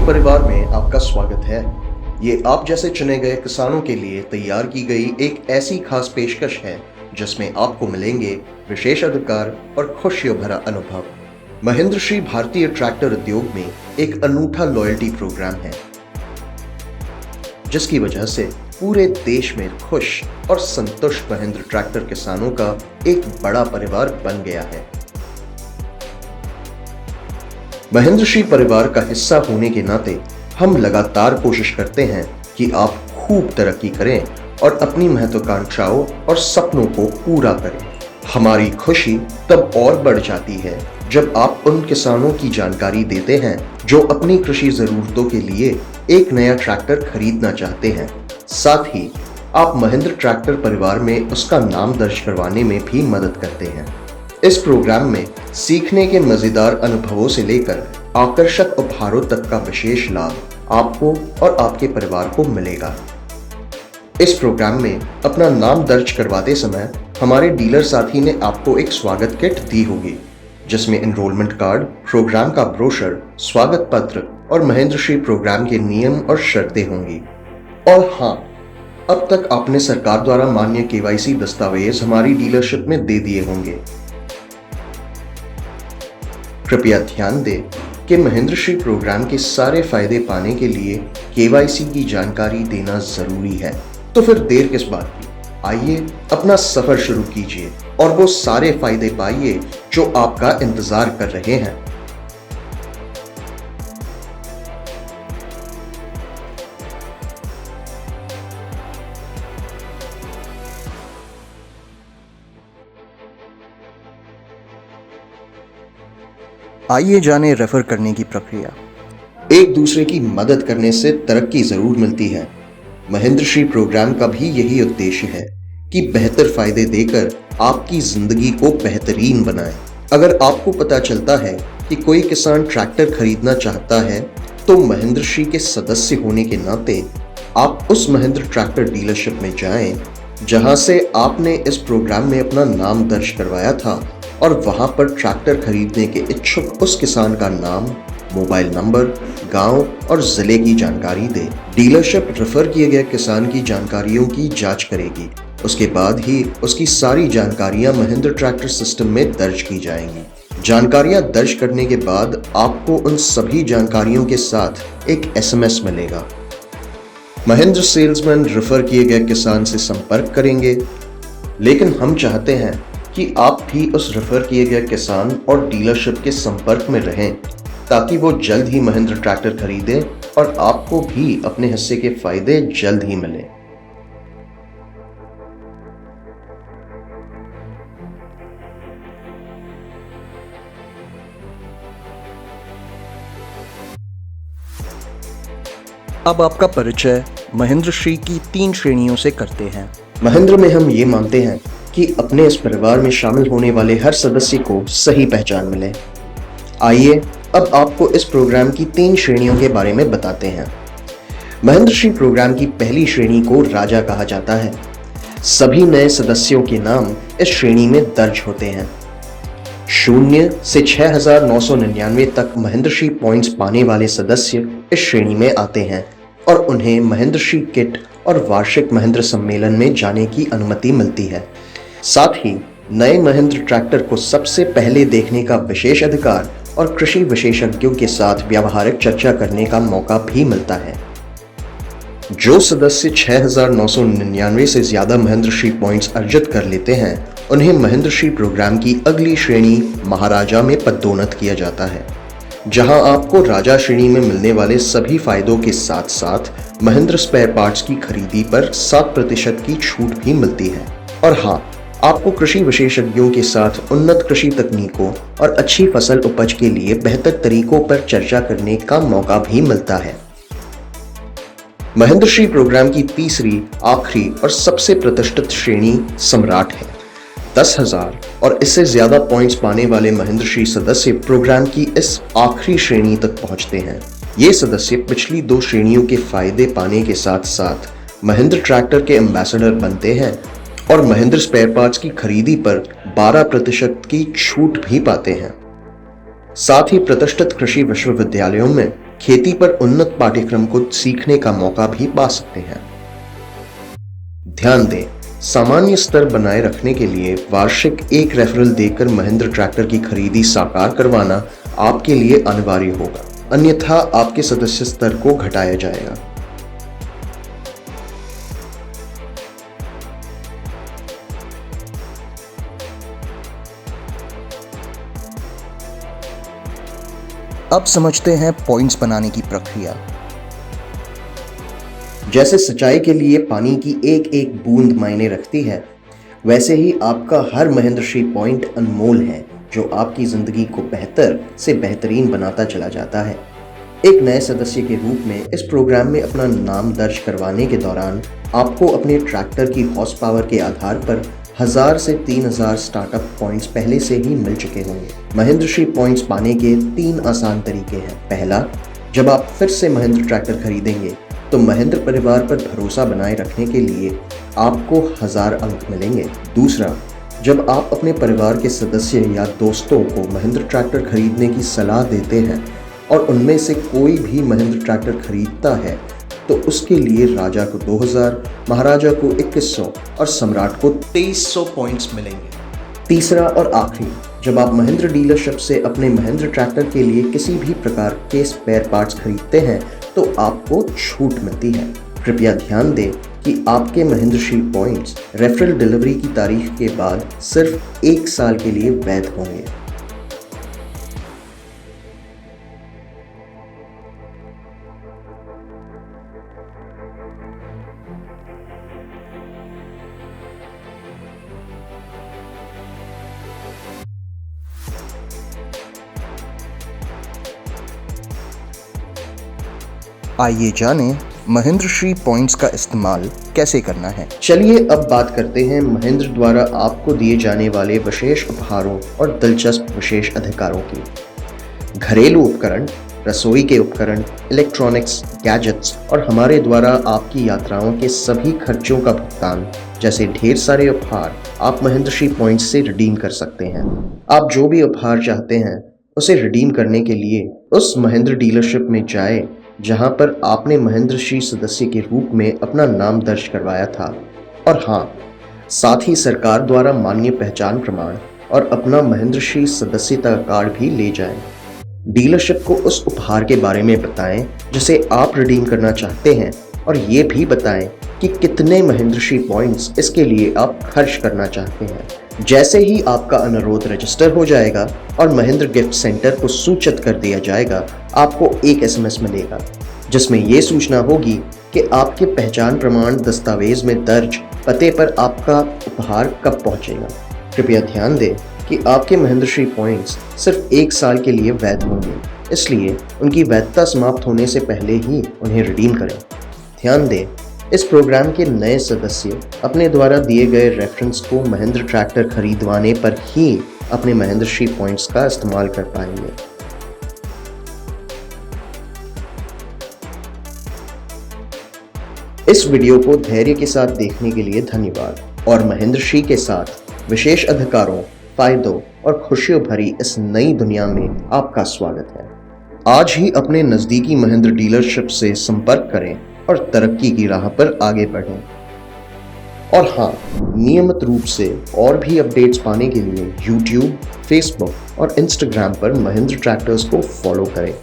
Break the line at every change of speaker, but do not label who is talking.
परिवार में आपका स्वागत है। ये आप जैसे चुने गए किसानों के लिए तैयार की गई एक ऐसी खास पेशकश है जिसमें आपको मिलेंगे विशेष अधिकार और खुशियों भरा अनुभव। महेंद्र श्री भारतीय ट्रैक्टर उद्योग में एक अनूठा लॉयल्टी प्रोग्राम है जिसकी वजह से पूरे देश में खुश और संतुष्ट महेंद्र ट्रैक्टर किसानों का एक बड़ा परिवार बन गया है। महेंद्र श्री परिवार का हिस्सा होने के नाते हम लगातार कोशिश करते हैं कि आप खूब तरक्की करें और अपनी महत्वाकांक्षाओं और सपनों को पूरा करें। हमारी खुशी तब और बढ़ जाती है जब आप उन किसानों की जानकारी देते हैं जो अपनी कृषि जरूरतों के लिए एक नया ट्रैक्टर खरीदना चाहते हैं। साथ ही आप महेंद्र ट्रैक्टर परिवार में उसका नाम दर्ज करवाने में भी मदद करते हैं। इस प्रोग्राम में सीखने के मजेदार अनुभवों से लेकर आकर्षक उपहारों तक का विशेष लाभ आपको और आपके परिवार को मिलेगा। इस प्रोग्राम में अपना नाम दर्ज करवाते समय हमारे डीलर साथी ने आपको एक स्वागत किट दी होगी जिसमें एनरोलमेंट कार्ड, प्रोग्राम का ब्रोशर, स्वागत पत्र और महेंद्र श्री प्रोग्राम के नियम और शर्तें होंगी। और हाँ, अब तक आपने सरकार द्वारा मान्य केवाईसी दस्तावेज हमारी डीलरशिप में दे दिए होंगे। कृपया ध्यान दें कि महेंद्र श्री प्रोग्राम के सारे फायदे पाने के लिए केवाईसी की जानकारी देना जरूरी है। तो फिर देर किस बात की, आइए अपना सफर शुरू कीजिए और वो सारे फायदे पाइए जो आपका इंतजार कर रहे हैं। आइए जाने रेफर करने की प्रक्रिया। एक दूसरे की मदद करने से तरक्की जरूर मिलती है। महेंद्र श्री प्रोग्राम का भी यही उद्देश्य है कि बेहतर फायदे देकर आपकी जिंदगी को बेहतरीन बनाएं। अगर आपको पता चलता है कि कोई किसान ट्रैक्टर खरीदना चाहता है तो महेंद्र श्री के सदस्य होने के नाते आप उस महेंद्र ट्रैक्टर डीलरशिप में जाएं जहां से आपने इस प्रोग्राम में अपना नाम दर्ज करवाया था और वहां पर ट्रैक्टर खरीदने के इच्छुक उस किसान का नाम, मोबाइल नंबर, गांव और जिले की जानकारी दे। डीलरशिप रेफर किए गए किसान की जानकारियों की जांच करेगी। उसके बाद ही उसकी सारी जानकारियां महेंद्र ट्रैक्टर सिस्टम में दर्ज की जाएंगी। जानकारियां दर्ज करने के बाद आपको उन सभी जानकारियों के साथ एक SMS मिलेगा। महेंद्र सेल्समैन रेफर किए गए किसान से संपर्क करेंगे, लेकिन हम चाहते हैं कि आप भी उस रेफर किए गए किसान और डीलरशिप के संपर्क में रहें ताकि वो जल्द ही महेंद्र ट्रैक्टर खरीदे और आपको भी अपने हिस्से के फायदे जल्द ही मिलें। अब आपका परिचय महेंद्र श्री की 3 श्रेणियों से करते हैं। महेंद्र में हम ये मानते हैं कि अपने इस परिवार में शामिल होने वाले हर सदस्य को सही पहचान मिले। आइए अब आपको इस प्रोग्राम की 3 श्रेणियों के बारे में बताते हैं। महेंद्र श्री प्रोग्राम की पहली श्रेणी को राजा कहा जाता है। सभी नए सदस्यों के नाम इस श्रेणी में दर्ज होते हैं। 0 से 6,999 तक महेंद्र श्री पॉइंट्स पाने वाले सदस्य इस श्रेणी में आते हैं और उन्हें महेंद्र श्री किट और वार्षिक महेंद्र सम्मेलन में जाने की अनुमति मिलती है। साथ ही नए महेंद्र ट्रैक्टर को सबसे पहले देखने का विशेष अधिकार और कृषि विशेषज्ञों के साथ व्यावहारिक चर्चा करने का मौका भी मिलता है। जो सदस्य 6,999 से ज्यादा महेंद्र श्री पॉइंट्स अर्जित कर लेते हैं उन्हें महेंद्र श्री प्रोग्राम की अगली श्रेणी महाराजा में पदोन्नत किया जाता है, जहां आपको राजा श्रेणी में मिलने वाले सभी फायदों के साथ साथ महेंद्र स्पेयर पार्ट्स की खरीदी पर 7% की छूट भी मिलती है। और हाँ, आपको कृषि विशेषज्ञों के साथ उन्नत कृषि तकनीकों और अच्छी फसल उपज के लिए बेहतर तरीकों पर चर्चा करने का मौका भी मिलता है। महेंद्र श्री प्रोग्राम की तीसरी, आखिरी और सबसे प्रतिष्ठित श्रेणी सम्राट है। 10,000 और इससे ज्यादा पॉइंट्स पाने वाले महेंद्र श्री सदस्य प्रोग्राम की इस आखिरी श्रेणी तक पहुंचते हैं। ये सदस्य पिछली 2 श्रेणियों के फायदे पाने के साथ साथ महेंद्र ट्रैक्टर के एम्बेसडर बनते हैं और महेंद्र स्पेयर पार्ट्स की खरीदी पर 12% की छूट भी पाते हैं। साथ ही प्रतिष्ठित कृषि विश्वविद्यालयों में खेती पर उन्नत पाठ्यक्रम को सीखने का मौका भी पा सकते हैं। ध्यान दें, सामान्य स्तर बनाए रखने के लिए वार्षिक 1 रेफरल देकर महिंद्रा ट्रैक्टर की खरीदी साकार करवाना आपके लिए अनिवार्य होगा, अन्यथा आपके सदस्य स्तर को घटाया जाएगा। अब समझते हैं पॉइंट्स बनाने की प्रक्रिया। जैसे सिंचाई के लिए पानी की एक एक बूंद मायने रखती है, वैसे ही आपका हर महिंद्रा श्री पॉइंट अनमोल है, जो आपकी जिंदगी को बेहतर से बेहतरीन बनाता चला जाता है। एक नए सदस्य के रूप में इस प्रोग्राम में अपना नाम दर्ज करवाने के दौरान आपको अपने ट्रैक्टर की हॉर्स पावर के आधार पर 1000 से 3000 स्टार्टअप पॉइंट्स पहले से ही मिल चुके होंगे। महिंद्रा श्री पॉइंट्स पाने के 3 आसान तरीके हैं। पहला, जब आप फिर से महिंद्रा ट्रैक्टर खरीदेंगे तो महिंद्रा परिवार पर भरोसा बनाए रखने के लिए आपको 1000 अंक मिलेंगे। दूसरा, जब आप अपने परिवार के सदस्य या दोस्तों को महिंद्रा ट्रैक्टर खरीदने की सलाह देते हैं और उनमें से कोई भी महिंद्रा ट्रैक्टर खरीदता है तो उसके लिए राजा को 2000, महाराजा को 2100 और सम्राट को 2300 पॉइंट्स मिलेंगे। तीसरा और आखिरी, जब आप महिंद्रा डीलरशिप से अपने महिंद्रा ट्रैक्टर के लिए किसी भी प्रकार के स्पेयर पार्ट्स खरीदते हैं तो आपको छूट मिलती है। कृपया ध्यान दें कि आपके Mahindra Shri points referral delivery की तारीख के बाद सिर्फ 1 साल के लिए वैध होंगे। आइए जानें महिंद्रा श्री पॉइंट्स का इस्तेमाल कैसे करना है। चलिए अब बात करते हैं महिंद्रा द्वारा आपको दिए जाने वाले विशेष उपहारों और दिलचस्प विशेष अधिकारों की। घरेलू उपकरण, रसोई के उपकरण, इलेक्ट्रॉनिक्स, गैजेट्स और हमारे द्वारा आपकी यात्राओं के सभी खर्चों का भुगतान जैसे ढेर सारे उपहार आप महिंद्रा श्री पॉइंट्स से रिडीम कर सकते हैं। आप जो भी उपहार चाहते हैं उसे रिडीम करने के लिए उस महिंद्रा डीलरशिप में जाएं जहां पर आपने महिंद्रा श्री सदस्य के रूप में अपना नाम दर्ज करवाया था, और हाँ, साथ ही सरकार द्वारा मान्य पहचान प्रमाण और अपना महिंद्रा श्री सदस्यता कार्ड भी ले जाएं। डीलरशिप को उस उपहार के बारे में बताएं जिसे आप रिडीम करना चाहते हैं और ये भी बताएं कि कितने महिंद्रा श्री पॉइंट्स इसके लिए आप खर्च करना चाहते हैं। जैसे ही आपका अनुरोध रजिस्टर हो जाएगा और महिंद्रा गिफ्ट सेंटर को सूचित कर दिया जाएगा, आपको एक SMS मिलेगा जिसमें यह सूचना होगी कि आपके पहचान प्रमाण दस्तावेज में दर्ज पते पर आपका उपहार कब पहुंचेगा। कृपया ध्यान दें कि आपके महिंद्रा श्री पॉइंट्स सिर्फ 1 साल के लिए वैध होंगे, इसलिए उनकी वैधता समाप्त होने से पहले ही उन्हें रिडीम करें। ध्यान दें, इस प्रोग्राम के नए सदस्य अपने द्वारा दिए गए रेफरेंस को महिंद्रा ट्रैक्टर खरीदवाने पर ही अपने महिंद्रा श्री पॉइंट्स का इस्तेमाल कर पाएंगे। इस वीडियो को धैर्य के साथ देखने के लिए धन्यवाद और महिंद्रा श्री के साथ विशेष अधिकारों, फायदों और खुशियों भरी इस नई दुनिया में आपका स्वागत है। आज ही अपने नजदीकी महिंद्रा डीलरशिप से संपर्क करें और तरक्की की राह पर आगे बढ़ें। और हाँ, नियमित रूप से और भी अपडेट्स पाने के लिए YouTube, Facebook और Instagram पर महिंद्रा ट्रैक्टर्स को फॉलो करें।